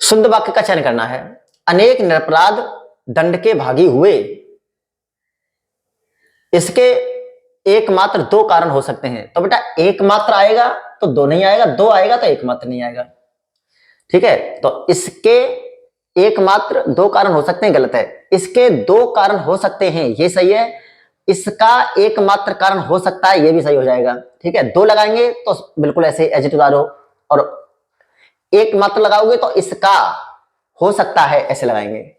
शुद्ध वाक्य का चयन करना है। अनेक निरपराध दंड के भागी हुए, इसके एकमात्र दो कारण हो सकते हैं, तो बेटा एकमात्र आएगा तो दो नहीं आएगा, दो आएगा तो एकमात्र नहीं आएगा। ठीक है, तो इसके एकमात्र दो कारण हो सकते हैं, गलत है। इसके दो कारण हो सकते हैं, ये सही है। इसका एकमात्र कारण हो सकता है, ये भी सही हो जाएगा। ठीक है, दो लगाएंगे तो बिल्कुल ऐसे एडजेक्टिव हो, और एक मात्र लगाओगे तो इसका हो सकता है ऐसे लगाएंगे।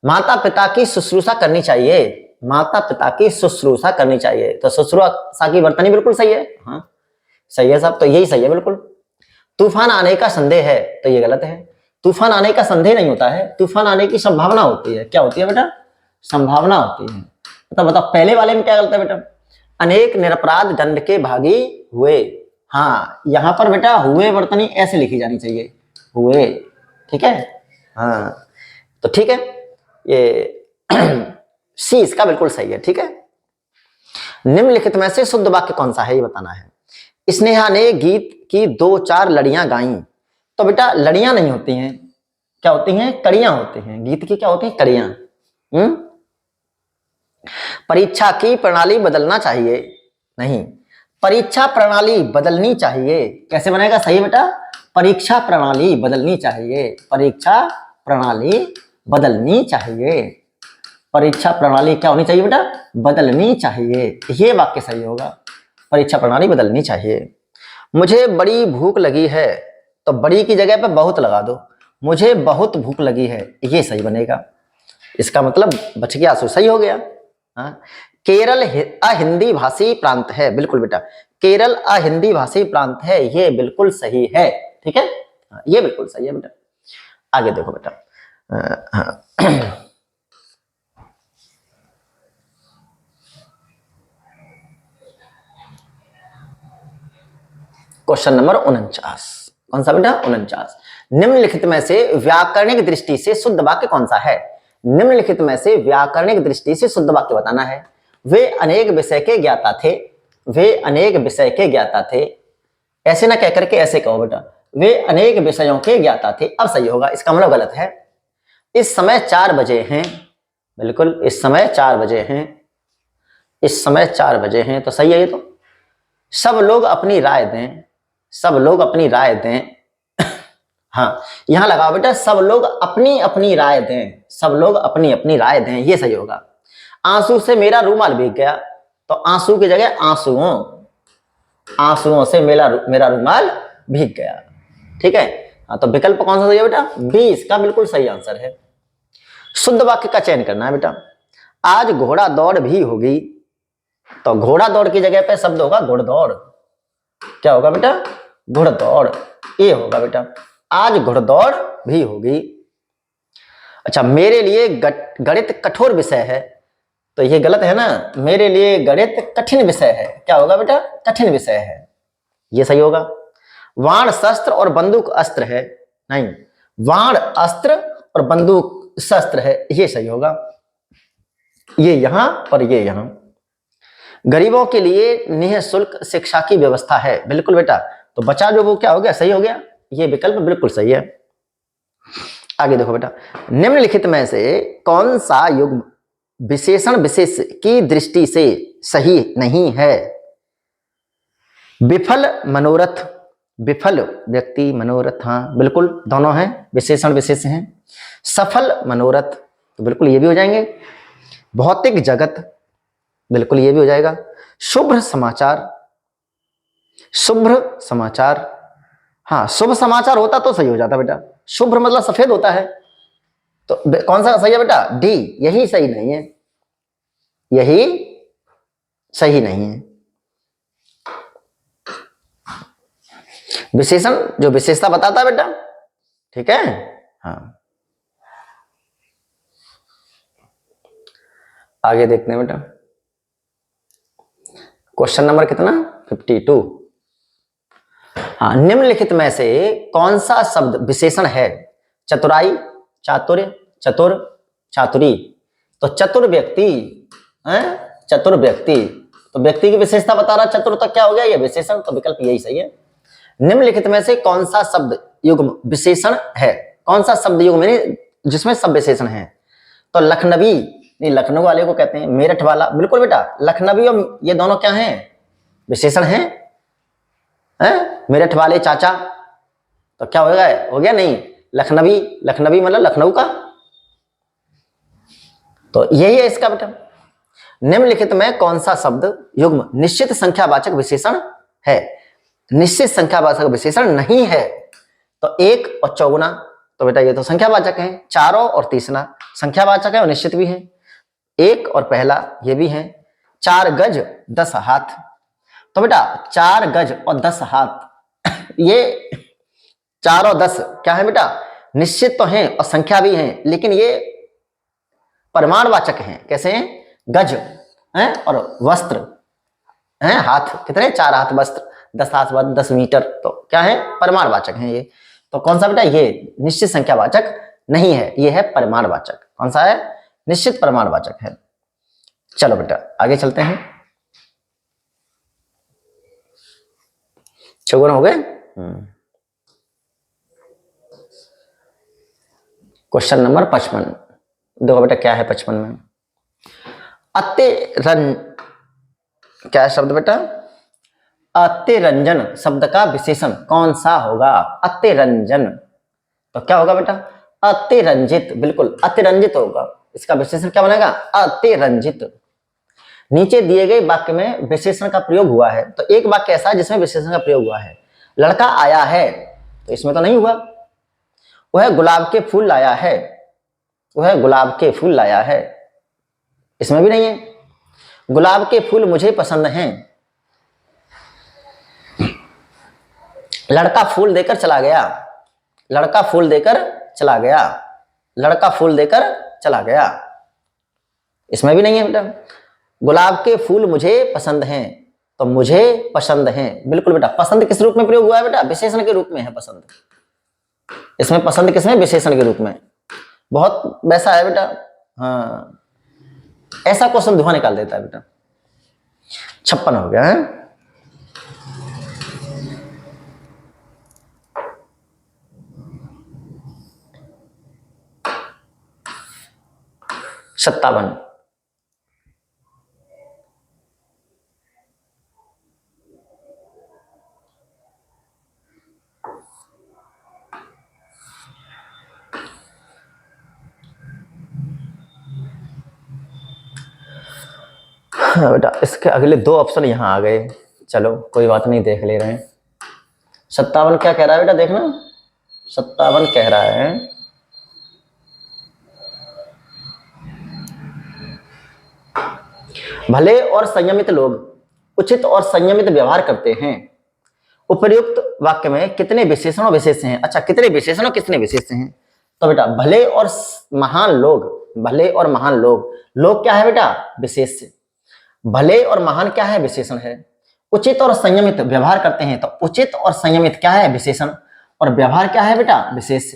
माता पिता की शुश्रूषा करनी चाहिए, माता पिता की शुश्रूषा करनी चाहिए, तो शुश्रूषा की वर्तनी बिल्कुल सही है। हाँ सही है साहब, तो यही सही है बिल्कुल। तूफान आने का संदेह है, तो ये गलत है। तूफान आने का संदेह नहीं होता है, तूफान आने की संभावना होती है। क्या होती है बेटा? संभावना होती है। बताओ पहले वाले में क्या गलत है बेटा? अनेक निरपराध दंड के भागी हुए, हाँ यहां पर बेटा हुए वर्तनी ऐसे लिखी जानी चाहिए, हुए। ठीक है, हाँ तो ठीक है, ये सी इसका बिल्कुल सही है। ठीक है, निम्नलिखित में से शुद्ध वाक्य कौन सा है ये बताना है। स्नेहा ने गीत की 2-4 लड़ियां गाई, तो बेटा लड़ियां नहीं होती हैं, क्या होती हैं? कड़ियां होती हैं। गीत की क्या होती हैं? कड़ियां। परीक्षा की प्रणाली बदलना चाहिए, नहीं, परीक्षा प्रणाली बदलनी चाहिए। कैसे बनेगा सही बेटा? परीक्षा प्रणाली बदलनी चाहिए, परीक्षा प्रणाली बदलनी चाहिए। परीक्षा प्रणाली क्या होनी चाहिए बेटा? बदलनी चाहिए, ये वाक्य सही होगा। परीक्षा प्रणाली बदलनी चाहिए। मुझे बड़ी भूख लगी है, तो बड़ी की जगह पे बहुत लगा दो, मुझे बहुत भूख लगी है, ये सही बनेगा। इसका मतलब बच गया, सो सही हो गया। हाँ, केरल अहिंदी भाषी प्रांत है, बिल्कुल बेटा केरल अहिंदी भाषी प्रांत है, ये बिल्कुल सही है। ठीक है, ये बिल्कुल सही है बेटा। आगे देखो बेटा, क्वेश्चन नंबर 49। कौन सा बेटा? 49। निम्नलिखित में से व्याकरणिक दृष्टि से शुद्ध वाक्य कौन सा है? निम्नलिखित में से व्याकरणिक दृष्टि से शुद्ध वाक्य बताना है। वे अनेक विषय के ज्ञाता थे, वे अनेक विषय के ज्ञाता थे, ऐसे ना कह करके ऐसे कहो बेटा, वे अनेक विषयों के ज्ञाता थे, अब सही होगा। इसका मतलब गलत है। इस समय 4 बजे हैं, बिल्कुल इस समय 4 बजे हैं, इस समय 4 बजे हैं, तो सही है ये तो। सब लोग अपनी राय दें, सब लोग अपनी राय दें, हाँ यहां लगाओ बेटा, सब लोग अपनी अपनी राय दें, सब लोग अपनी अपनी राय दें, ये सही होगा। आंसू से मेरा रूमाल भीग गया, तो आंसू की जगह आंसुओं, आंसुओं से मेरा रूमाल भीग गया। ठीक है, हाँ, तो विकल्प कौन सा सही है बेटा? बी इसका बिल्कुल सही आंसर है। शुद्ध वाक्य का चयन करना है बेटा। आज घोड़ा दौड़ भी होगी, तो घोड़ा दौड़ की जगह पे शब्द होगा घुड़दौड़। क्या होगा बेटा? घुड़दौड़। ये होगा बेटा, आज घुड़दौड़ भी होगी। अच्छा, मेरे लिए गणित कठोर विषय है, तो ये गलत है ना। मेरे लिए गणित कठिन विषय है। क्या होगा बेटा? कठिन विषय है, ये सही होगा। वाण शस्त्र और बंदूक अस्त्र है, नहीं, वाण अस्त्र और बंदूक शस्त्र है, ये सही होगा। ये यहां और ये यहां। गरीबों के लिए निःशुल्क शिक्षा की व्यवस्था है, बिल्कुल बेटा। तो बचा जो वो क्या हो गया? सही हो गया। ये विकल्प बिल्कुल सही है। आगे देखो बेटा, निम्नलिखित में से कौन सा युग्म विशेषण विशेष की दृष्टि से सही नहीं है? विफल मनोरथ, विफल व्यक्ति मनोरथ, हाँ बिल्कुल दोनों हैं, विशेषण विशेष हैं। सफल मनोरथ, तो बिल्कुल ये भी हो जाएंगे। भौतिक जगत, बिल्कुल ये भी हो जाएगा। शुभ समाचार, शुभ्र समाचार, हाँ शुभ समाचार होता तो सही हो जाता बेटा। शुभ्र मतलब सफेद होता है, तो कौन सा सही है बेटा? डी, यही सही नहीं है, यही सही नहीं है। विशेषण जो विशेषता बताता है बेटा, ठीक है। हाँ, आगे देखते हैं बेटा, क्वेश्चन नंबर कितना? 52। हाँ, निम्नलिखित में से कौन सा शब्द विशेषण है? चतुराई, चातुर्य, चतुर, चातुरी। तो चतुर व्यक्ति, चतुर व्यक्ति, तो व्यक्ति की विशेषता बता रहा, चतुर तक क्या हो गया? ये विशेषण, तो विकल्प यही सही है। निम्नलिखित में से कौन सा शब्द युग्म विशेषण है? कौन सा शब्द युग्म जिसमें सब विशेषण है? तो लखनवी, नहीं लखनऊ वाले को कहते हैं, मेरठ वाला, बिल्कुल बेटा। लखनवी और ये दोनों क्या हैं? विशेषण हैं। मेरठ वाले चाचा, तो क्या हो गया? हो गया नहीं, लखनवी, लखनवी मतलब लखनऊ का, तो यही है इसका बेटा। निम्नलिखित में कौन सा शब्द युग्म निश्चित संख्यावाचक विशेषण है? निश्चित संख्यावाचक विशेषण नहीं है। तो एक और चौगुना, तो बेटा ये तो संख्यावाचक है। चारों और तीसरा संख्यावाचक है और निश्चित भी है। एक और पहला ये भी है। 4 गज 10 हाथ, तो बेटा 4 गज और 10 हाथ, ये 4 और 10 क्या है बेटा? निश्चित तो हैं और संख्या भी है, लेकिन ये परिमाणवाचक हैं। कैसे हैं? गज हैं और वस्त्र हैं, हाथ कितने? 4 हाथ वस्त्र, 10 हाथ वस्त्र, 10 मीटर, तो क्या है? परिमाणवाचक हैं ये। तो कौन सा बेटा? ये निश्चित संख्यावाचक नहीं है, ये है परिमाणवाचक। कौन सा है? निश्चित परिमाणवाचक है। चलो बेटा आगे चलते हैं। चौगुना हो गए। क्वेश्चन नंबर 55 देखो बेटा, क्या है 55 में? अतिरंजन, क्या है शब्द बेटा? अतिरंजन शब्द का विशेषण कौन सा होगा? अतिरंजन, तो क्या होगा बेटा? अतिरंजित, बिल्कुल अतिरंजित होगा। इसका विशेषण क्या बनेगा? अतिरंजित। नीचे दिए गए वाक्य में विशेषण का प्रयोग हुआ है, तो एक वाक्य ऐसा है जिसमें विशेषण का प्रयोग हुआ है। लड़का आया है, तो इसमें तो नहीं हुआ। वह गुलाब के फूल लाया है, वह गुलाब के फूल लाया है, इसमें भी नहीं है। गुलाब के फूल मुझे पसंद हैं, लड़का फूल देकर चला गया, लड़का फूल देकर चला गया, लड़का फूल देकर चला गया, इसमें भी नहीं है बेटा। गुलाब के फूल मुझे पसंद हैं, तो मुझे पसंद हैं, बिल्कुल बेटा। पसंद किस रूप में प्रयोग हुआ है बेटा? विशेषण के रूप में है पसंद। इसमें पसंद किसमें? विशेषण के रूप में। बहुत वैसा है बेटा, हाँ ऐसा क्वेश्चन धुआं निकाल देता है बेटा। 56 हो गया है। सत्तावन, हाँ बेटा इसके अगले 2 ऑप्शन यहाँ आ गए। चलो कोई बात नहीं, देख ले रहे हैं। 57 क्या कह रहा है बेटा? देखना, 57 कह रहा है। भले और संयमित लोग उचित और संयमित व्यवहार करते हैं। उपर्युक्त वाक्य में कितने विशेषण और विशेष हैं? अच्छा, कितने विशेषण और कितने विशेष हैं? तो बेटा भले और महान लोग, भले और महान लोग, लोग क्या है बेटा? विशेष। भले और महान क्या है? विशेषण है। उचित और संयमित व्यवहार करते हैं, तो उचित और संयमित क्या है? विशेषण। और व्यवहार क्या है बेटा? विशेष।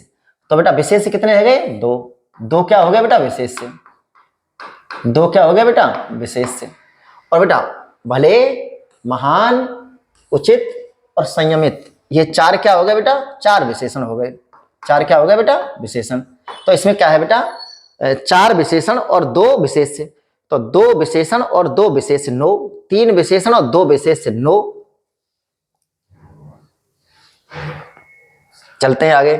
तो बेटा विशेष कितने रह गए? दो। दो क्या हो गया बेटा? विशेष से। दो क्या हो गया बेटा? विशेष से। और बेटा भले, महान, उचित और संयमित, ये चार क्या हो गए बेटा? चार विशेषण हो गए। चार क्या हो गए बेटा? विशेषण। तो इसमें क्या है बेटा? चार विशेषण और दो विशेष से। तो दो विशेषण और दो विशेष 9, तीन विशेषण और दो विशेष 9। चलते हैं आगे।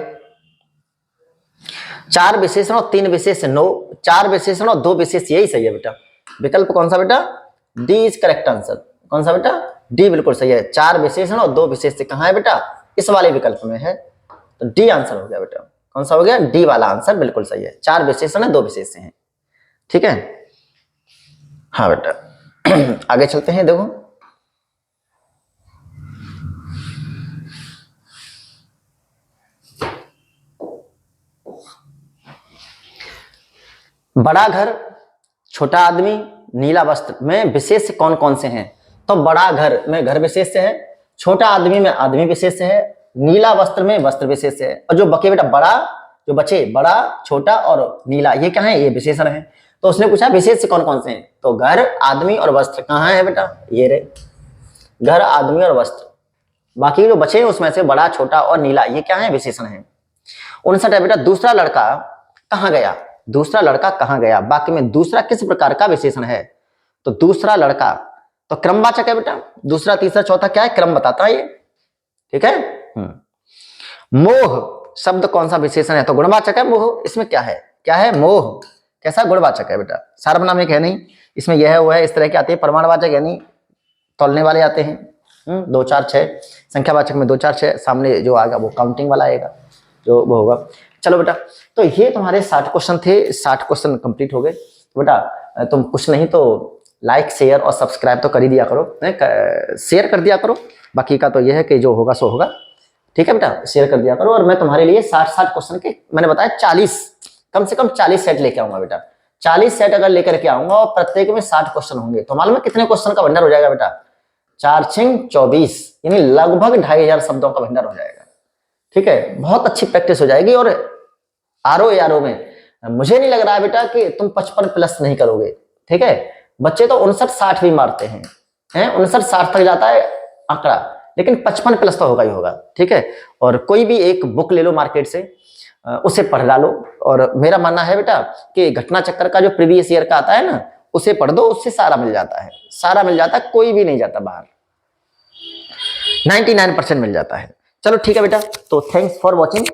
चार विशेषण और तीन विशेष 9, चार विशेषण और दो विशेष, यही सही है बेटा। विकल्प कौन सा बेटा? D is correct answer. कौन सा बेटा? डी बिल्कुल सही है। चार विशेषण और दो विशेष से कहां है बेटा? इस वाले विकल्प में है। तो डी आंसर हो गया बेटा। कौन सा हो गया? डी वाला आंसर बिल्कुल सही है। चार विशेषण है, दो विशेष हैं। ठीक है, हाँ बेटा। आगे चलते हैं। देखो बड़ा घर, छोटा आदमी, नीला वस्त्र में विशेष कौन कौन से हैं? तो बड़ा घर में घर विशेष है, छोटा आदमी में आदमी विशेष है, नीला वस्त्र में वस्त्र विशेष है, और जो बचे बेटा बड़ा, जो बचे बड़ा, छोटा और नीला, ये क्या है? ये विशेषण है। तो उसने पूछा विशेष कौन कौन से हैं? तो घर, आदमी और वस्त्र कहाँ है बेटा? ये रे, घर, आदमी और वस्त्र। बाकी जो बचे उसमें से बड़ा, छोटा और नीला, ये क्या है? विशेषण है। 59 है बेटा, दूसरा लड़का कहाँ गया? दूसरा लड़का कहाँ गया? वाक्य में दूसरा किस प्रकार का विशेषण है? तो दूसरा लड़का तो क्रमवाचक है बेटा। दूसरा, तीसरा, चौथा क्या है? क्रम बताता है ये। ठीक है। मोह शब्द कौन सा विशेषण है? तो गुणवाचक है मोह। इसमें क्या है? क्या है? मोह। कैसा? गुणवाचक है बेटा। सार्वनाम एक है नहीं, इसमें यह है वो है, इस तरह के आते हैं। प्रमाणवाचक यानी तौलने वाले आते हैं। 2 4 6, संख्यावाचक में 2 4 6, सामने जो आएगा वो काउंटिंग वाला आएगा, जो वो होगा। चलो बेटा, तो ये तुम्हारे 60 क्वेश्चन थे। 60 क्वेश्चन कंप्लीट हो गए। बेटा तुम कुछ नहीं तो लाइक, शेयर और सब्सक्राइब तो कर ही दिया करो, शेयर कर दिया करो। बाकी का तो ये है कि जो होगा सो होगा। ठीक है बेटा, शेयर कर दिया करो। और मैं तुम्हारे लिए 60 क्वेश्चन के, मैंने बताया 40, कम से कम 40 सेट लेके आऊंगा बेटा। 40 सेट अगर लेकर के आऊंगा और प्रत्येक में 60 क्वेश्चन होंगे, तो मालूम है कितने क्वेश्चन का भंडार हो जाएगा बेटा? 4 6 24, यानी लगभग 2500 शब्दों का भंडार हो जाएगा। ठीक है, बहुत अच्छी प्रैक्टिस हो जाएगी। और आरओ में मुझे नहीं लग रहा है बेटा कि तुम 55 प्लस नहीं करोगे। ठीक है, बच्चे तो 59 60 भी मारते हैं, 59 60 तक जाता है आंकड़ा, लेकिन 55 प्लस तो होगा ही होगा। ठीक है, और कोई भी एक बुक ले लो मार्केट से, उसे पढ़ डालो। और मेरा मानना है बेटा कि घटना चक्कर का जो प्रीवियस ईयर का आता है ना, उसे पढ़ दो, उससे सारा मिल जाता है। सारा मिल जाता है, कोई भी नहीं जाता बाहर, 99% मिल जाता है। चलो ठीक है बेटा, तो थैंक्स फॉर वॉचिंग।